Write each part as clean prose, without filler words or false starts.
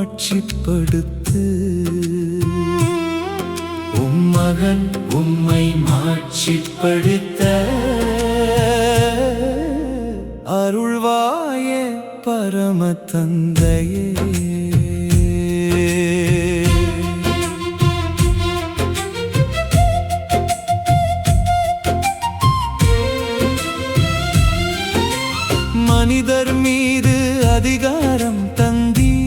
மாட்சிப்படுத்து. உம்மகன் உம்மை மாட்சிப்படுத்த அருள்வாயே பரம தந்தையே. மனிதர் மீது அதிகாரம் தந்தீர்,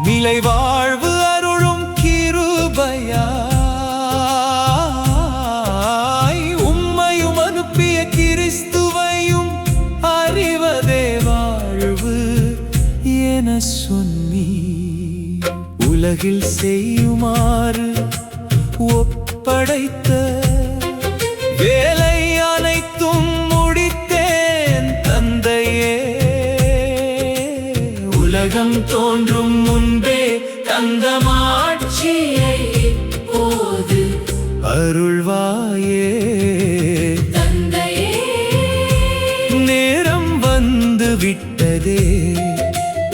நிலை வாழ்வு அருளும் கிருபையாய். உம்மையும் அனுப்பிய கிறிஸ்துவையும் அறிவதே வாழ்வு என சொன்னீர். உலகில் செய்யுமாறு ஒப்படைத்த வேலை அனைத்தும் உலகம் தோன்றும் முன்பே தந்த மாட்சியை இப்போது அருள்வாயே தந்தையே. நேரம் வந்து விட்டதே,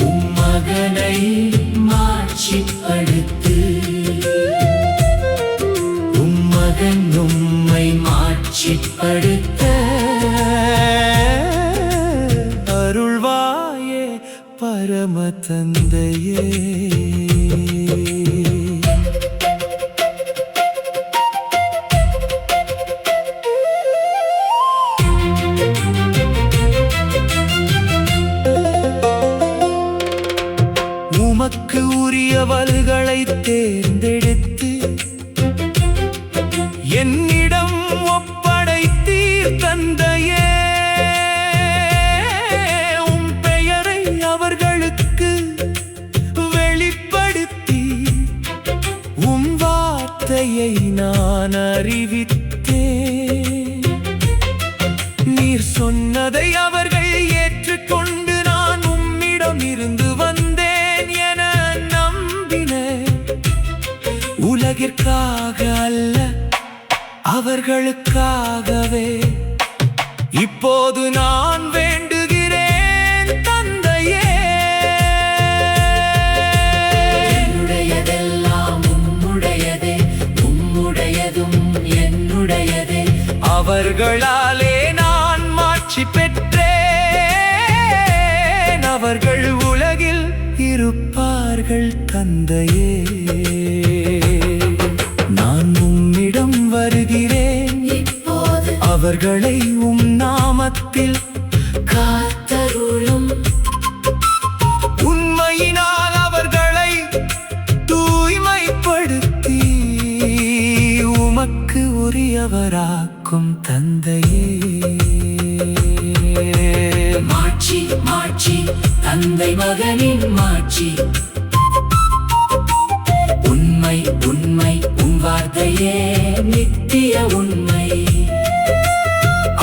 உம்மகனை மாட்சிப்படுத்து. உம்மகன் உம்மை மாட்சிப்படுத்த அருள்வாயே பரம தந்தையே. உமக்கு உரியவர்களை தேர்ந்தெடுத்து என்னிடம் ஒப்படைத்தீர் தந்தையே. நான் அறிவித்தேன், நீர் சொன்னதை அவர்கள் ஏற்றுக்கொண்டு நான் உம்மிடம் இருந்து வந்தேன் என நம்பினேன். உலகிற்காக அல்ல, அவர்களுக்காகவே இப்போது நான் வேண்டுகிறேன் தந்தையே. அவர்களாலே நான் மாட்சி பெற்றேன், அவர்கள் உலகில் இருப்பார்கள் தந்தையே. நான் உம்மிடம் வருகிறேன் இப்போது, அவர்களை உம் நாமத்தில் காத்தருளும். உண்மையினால் அவர்களை தூய்மைப்படுத்தி உமக்கு உரியவராக்கும் தந்தையே. மாட்சி மாட்சி தந்தை மகனின் மாட்சி. உண்மை உண்மை உம் வார்த்தையே நித்திய உண்மை.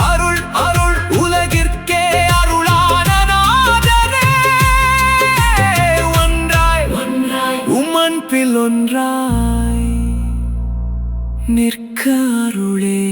அருள் அருள் உலகிற்கே அருளான நாதரே. ஒன்றாய் ஒன்றாய் உம்மன்பில் ஒன்றாய் நிற்க அருளே.